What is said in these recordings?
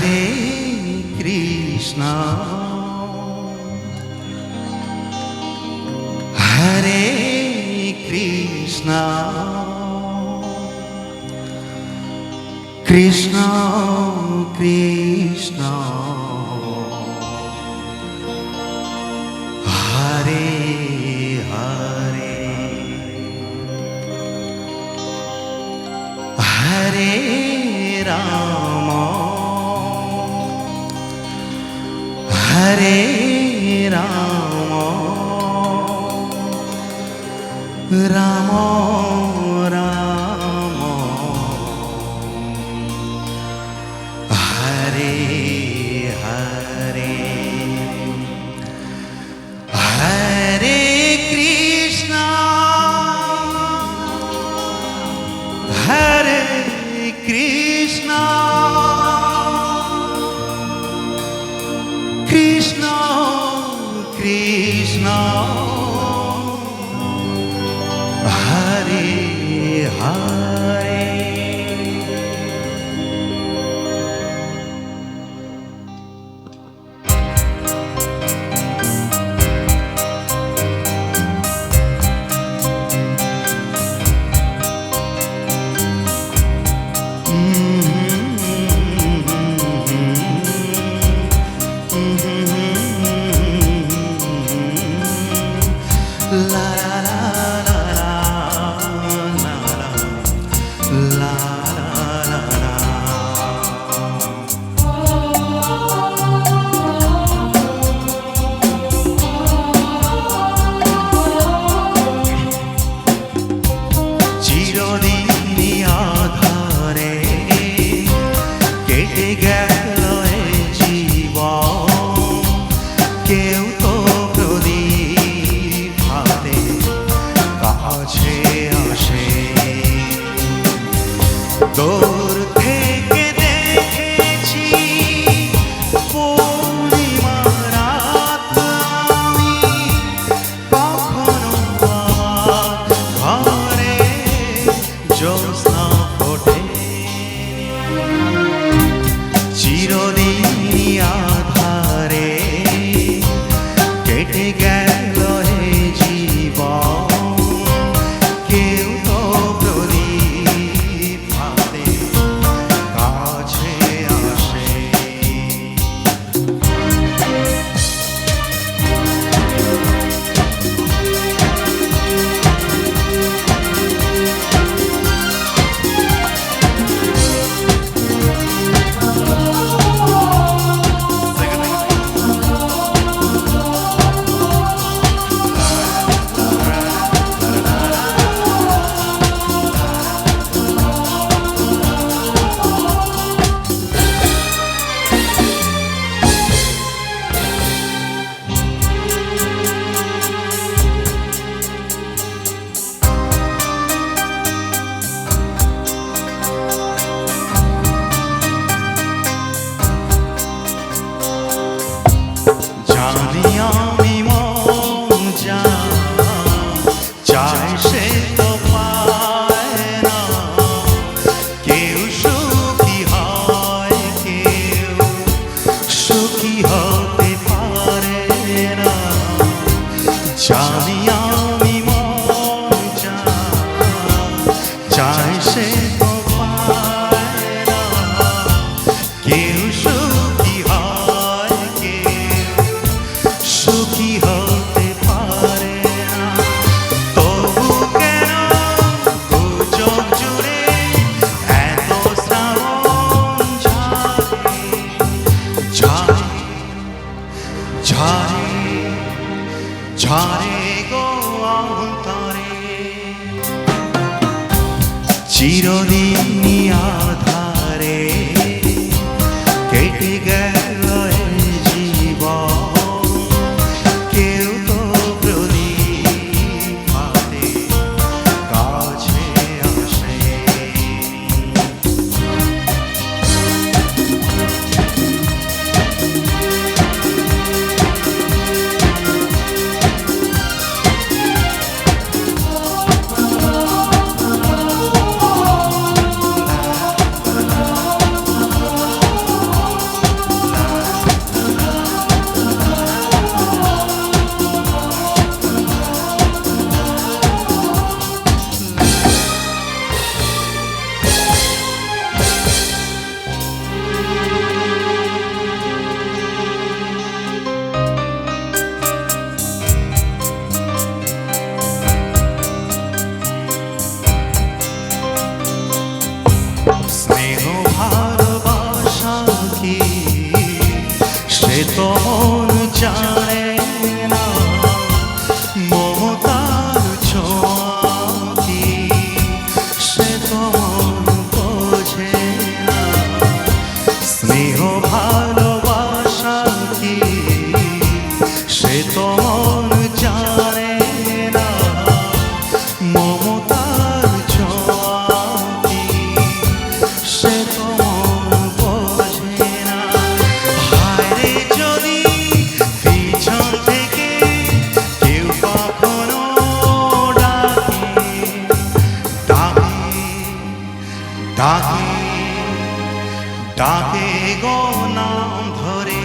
হরে কৃষ্ণ হরে কৃষ্ণ কৃষ্ণ কৃষ্ণ হরে হরে হরে রাম হরে রাম রাম রাম হরে হরে হরে কৃষ্ণ হরে কৃষ্ণ কৃষ্ণ কৃষ্ণ হরে হরে দূর থেকে দেখেছি পূর্ণিমা রাত আমি কখনো ঘরে জ্যোৎস্না ফোটে চিরদিন আধারে কেটে গেল হে জীবন কেউ তো প্রদীপ হাতে কাছে আসে জানি আমি মন যা চায় সে তো পায় না কেউ সুখী হয় কেউ সুখী হতে পারে না জানি আমি মন যা চায় সে তো পায় না কেউ সুখী হয় কেউ সুখী হতে পারে না তবু কেন দু চোখ জুড়ে এত শ্রাবণ ঝরে ঝরে ঝরে ঝরে গো অন্তরে চিরদিন আধারে কেটে গেল জীবন কেউ তো প্রদীপ হাতে কাছে আসে ডাকে ডাকে গো নাম ধরে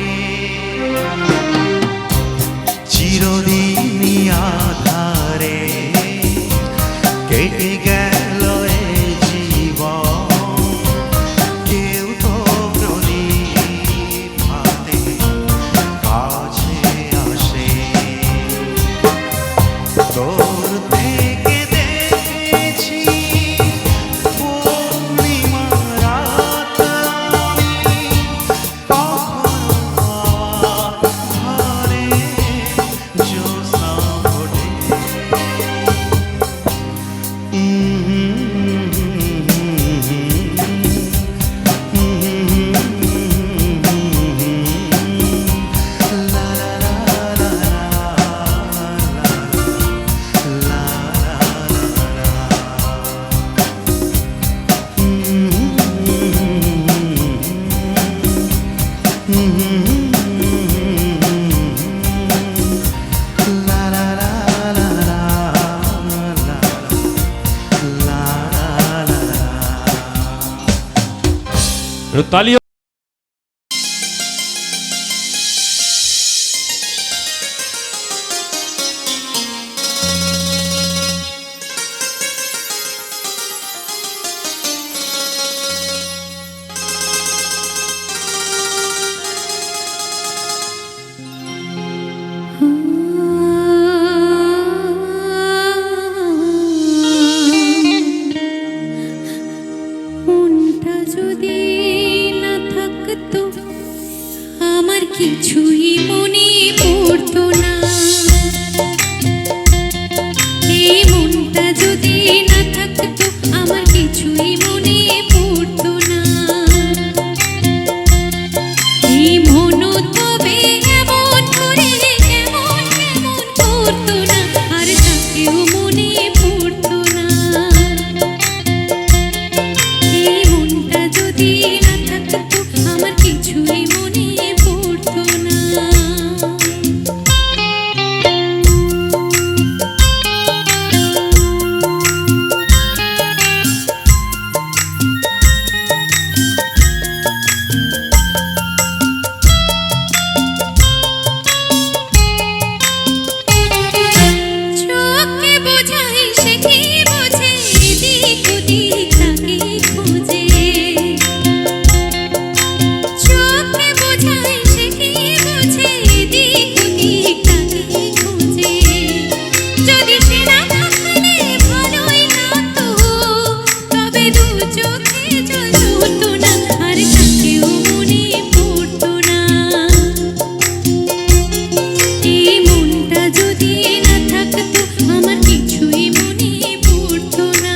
চিরদিনই আধারে কেটে গেল এ জীবন কেউ তো প্রদীপ হাতে কাছে আসে তোর থেকে দেখেছি পূর্ণিমা রাত আমি কখনো ঘরে জ্যোৎস্না ফোটে ताली কিছুই মনে পড়তো না এই মনটা যদি না থাকতো আমার কিছুই মনে পড়তো না এই মন তবে এমন করে কেমন কেমন করতো না আর তাকেও মনে পড়তো না এই মনটা যদি না থাকতো আমার কিছুই মনে পড়তো না চোখে বোঝাই সে কি বোঝে এদিক ওদিক তাকে খোঁজে চোখে বোঝাই সে কি বোঝে এদিক ওদিক তাকে খোঁজে যদি সে না থাকলে ভালোই লাগতো তবে দু চোখে জল ধরতো না আর তাকেও মনে পড়তো না এই মনটা যদি না থাকতো আমার কিছুই মনে পড়তো না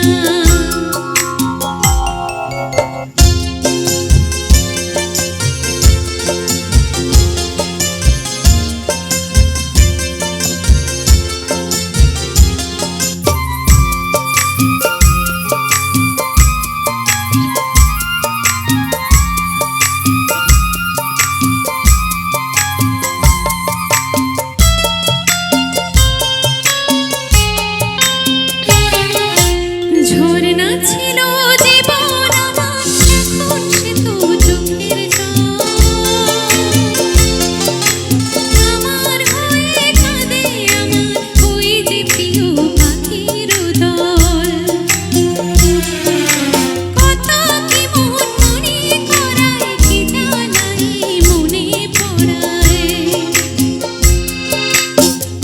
ঝরনা ছিল জীবন আমার এখন সে তো চোখের জল আমার হয়ে কাঁদে আমার ওই যে প্রিয় পাখির দল কত কি মন মনে করায় কি জানাই মনে পড়ায়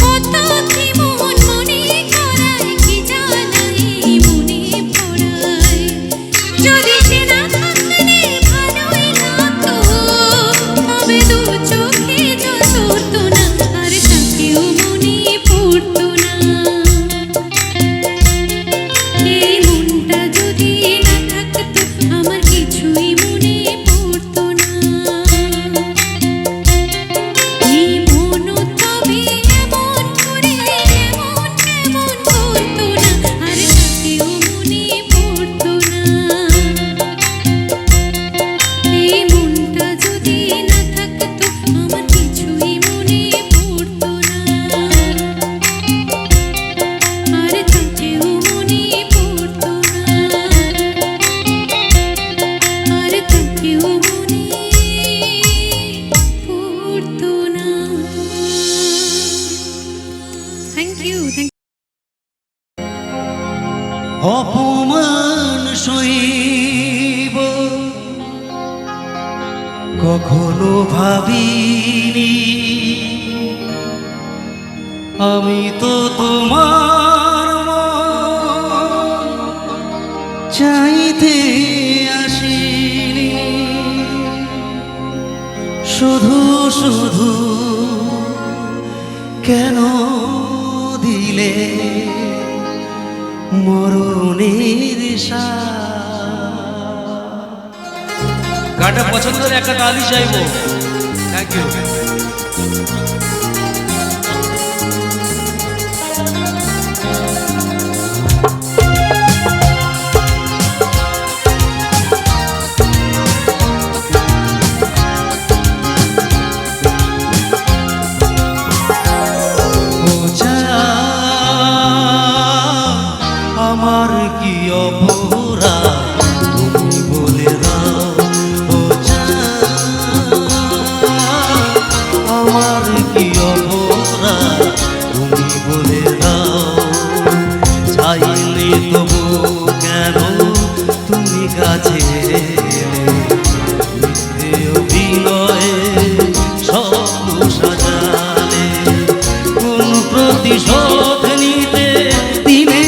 কত কি মন মনে করায় কি জানাই মনে পড়ায় অপমান সইব কখনো ভাবিনি, আমি তো তোমার মন চাইতে আসিনি, শুধু শুধু কেন দিলে মরণের গানটা পছন্দের একটা তালি চাইবো। Thank you. আমার কি অপরাধ তুমি বলে দাও, ও আমার কি অপরাধ তুমি বলে দাও, চাইলে তবু কেন তুমি কাছে মিথ্যে অভিনয়ে স্বপ্ন সাজালে, কোন প্রতিশোধ নিতে দিলে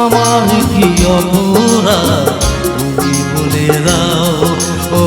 আমার কি অপরাধ তুমি বলে দাও, ও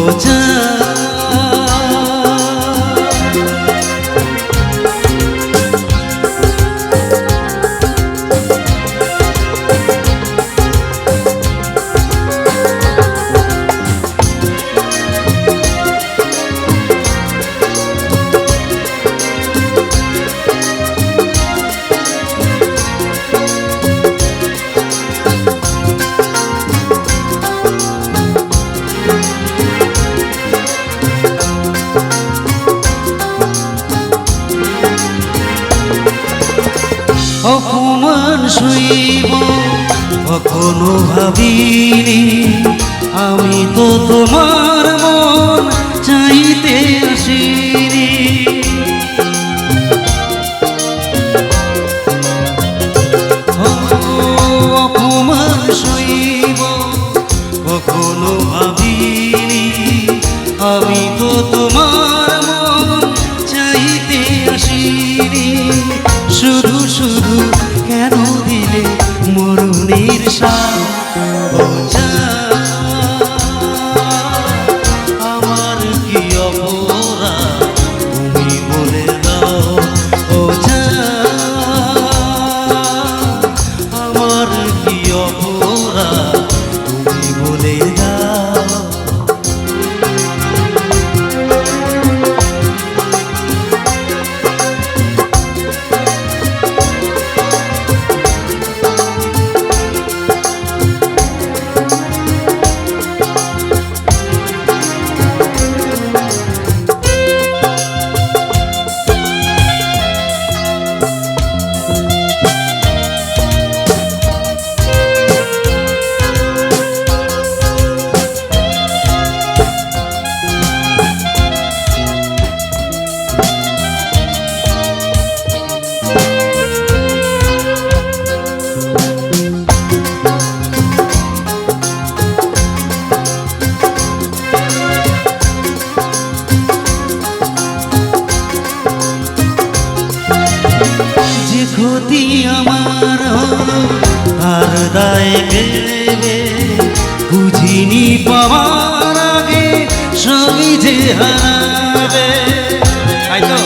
অপমান সইব কখনো ভাবিনি, আমি তো তোমার মন চাইতে আসিনি, অপমান সইব কখনো ভাবিনি, আমি তো তোমার মন চাইতে আসিনি, শুধু শুধু কেন দিলে মরণের আমার কি অপরাধ তুমি বলে দাও, ও আমার কি অপরাধ তুমি বলে দাও। যে ক্ষতি আমার হলো তার দায় গেলে, বুঝিনি পাওয়ার আগে সবই যে হারাবে, তাই তো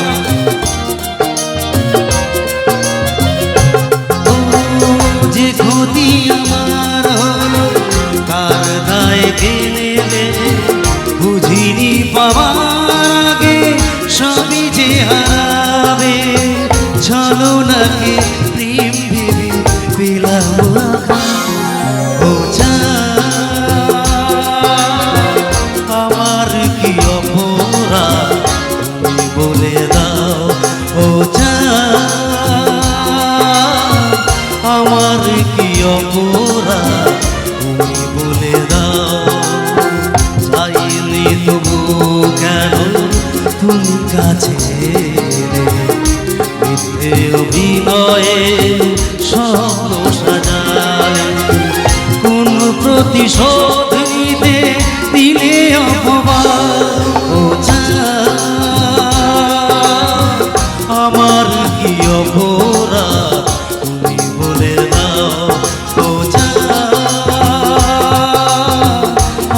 যে ক্ষতি আমার হলো তার দায় গেলে, বুঝিনি পাওয়ার আগে সবই যে হারাবে, ছলনাকে প্রেম ভেবে পেলাম ও আমার কি অপরাধ বিনয়ে স্বপ্ন সাজালে কোন প্রতিশোধ নিতে দিলে অপমান ও জান, আমার কি অপরাধ তুমি বলে দাও ও জান,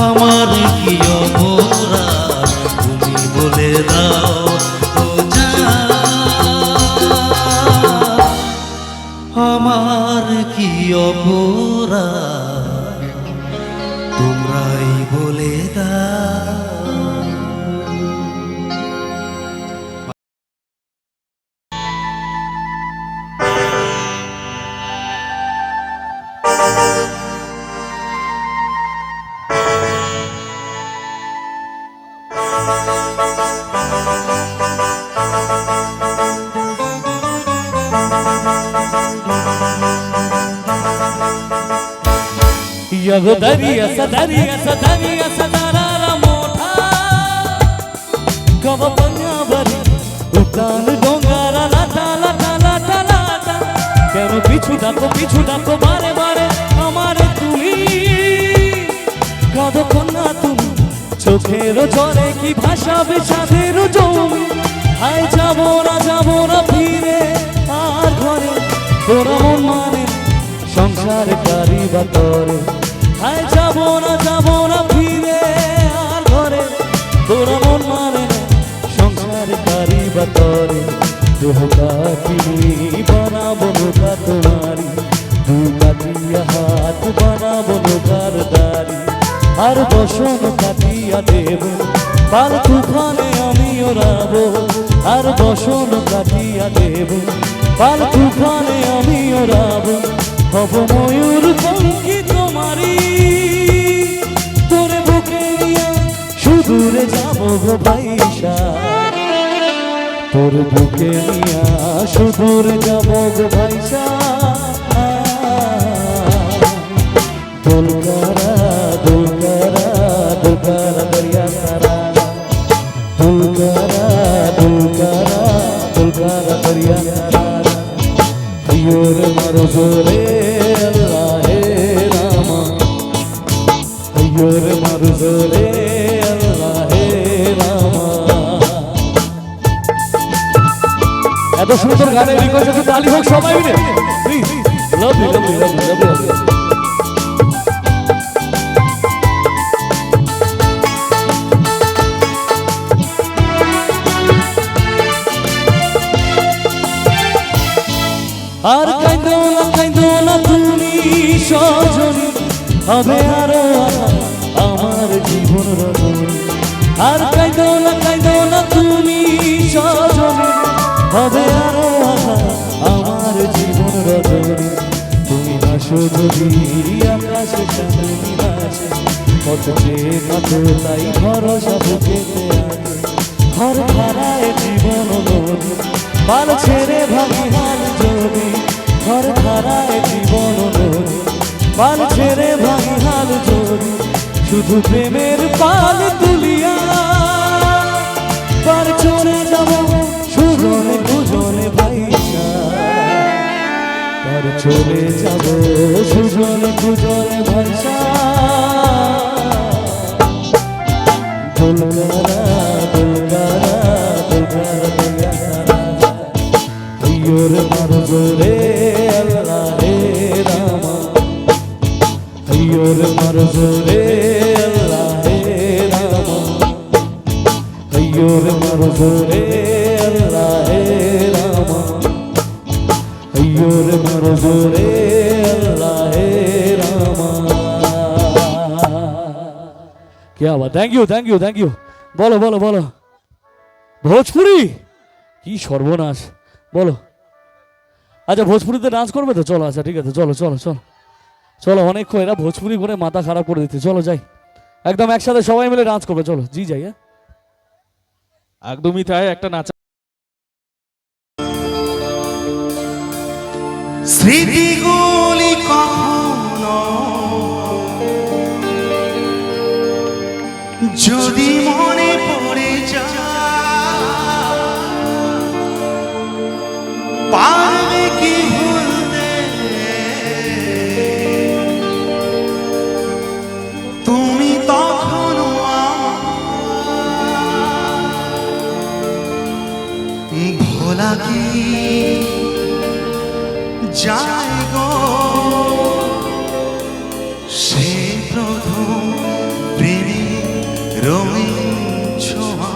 আমার কি অপরাধ তুমি বলে দাও ও জান, আমার কি অপরাধ তোমরাই বলে দাও। यगो दरिया सदारा मोठा कव पंजाबरी उतान डोंगारा लाटा लाटा लाटा लाटा केन पिछु डाको बारे बारे हमारे तुमी कादो कन्या तुमी चोखेर जले की भाषा विषादेर जमी हाय जाबो ना फिरे आर घरे तोरा मन माने संसार करी बातरे हाय जाबो ना फिरे आर घरे तोरा मन माने संसार करी बातरे देहका किनी बनाबो नौका तुम्हारी दू काटिया हाथ बनाबो नौकार दारी আর বসন কাটিয়া দেব পাল তুফানে আমি ওড়াবো আর বসন কাটিয়া দেব পাল তুফানে আমি ওড়াবো হব ময়ূর পঙ্খী তোমারি তোরে বুকে নিয়া সুদূরে যাবো গো ভাইসা তোর বুকে নিয়া সুদূরে যাবো গো ভাইসা দুলকারা দুলকারা দুলকারা দরিয়া সারা দুলকারা দুলকারা দুলকারা দরিয়া সারা अयोर मारो जोरे अल्लाह हे रामा अयोर मारो जोरे अल्लाह हे रामा এত সুন্দর গানের রিকোয়েস্ট আছে তালি হোক সবাই মিলে please love you love you love you love you আর কাইন্দো না তুমি সজনী হবে আরো আমার জীবন রজনী আর কাইন্দো না তুমি সজনী হবে আরো আমার জীবন রজনী তুমি হাসো যদি আকাশে চাঁদনি নাচে কত কত তাই ভরসা বুকেতে আছে ঘর খারায় জীবন নদী পাল ছেড়ে ভাঙি হাল যদি ঘর খারায় জীবন নদী পাল ছেড়ে ভাঙি হাল যদি শুধু প্রেমের পাল তুলিয়া পার চলে যাব সুজনে দুজনে ভাইসা পার চলে যাব সুজনে দুজনে ভাইসা দুলকারা দুলকারা দুলকারা দরিয়া সারা अयोर मारो जोरे अल्लाह हे रामा अयोर मारो जोरे अल्लाह हे रामा अयोर मारो जोरे अल्लाह हे रामा अयोर मारो जोरे अल्लाह हे रामा क्या बात थैंक यू बोलो बोलो बोलो भोजपुरी की सर्वनाश बोलो अच्छा भोजपुरीতে ডান্স করবে তো চলো আচ্ছা ঠিক আছে চলো চলো চলো চলো অনেকক্ষণ এরা ভোজপুরি করে মাথা খারাপ করে দিচ্ছে চলো যাই একদম একসাথে সবাই মিলে ডান্স করবে চলো জি যাই হ্যাঁ একদমই তাই একটা নাচা স্মৃতিগুলি কখনো যদি মনে পড়ে যায় পারবে যায় গো সে প্রথম প্রেমে রঙিন ছোঁয়া।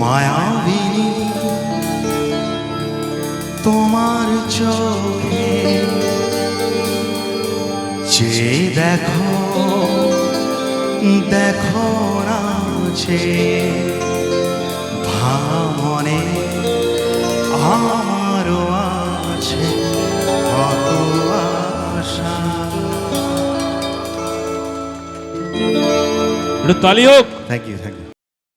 মায়াবিনী তোমার চোখে যে দেখো দেখো না যে ভামনে আমারও আছে কত আশা। একটু তালি হোক। Thank you thank you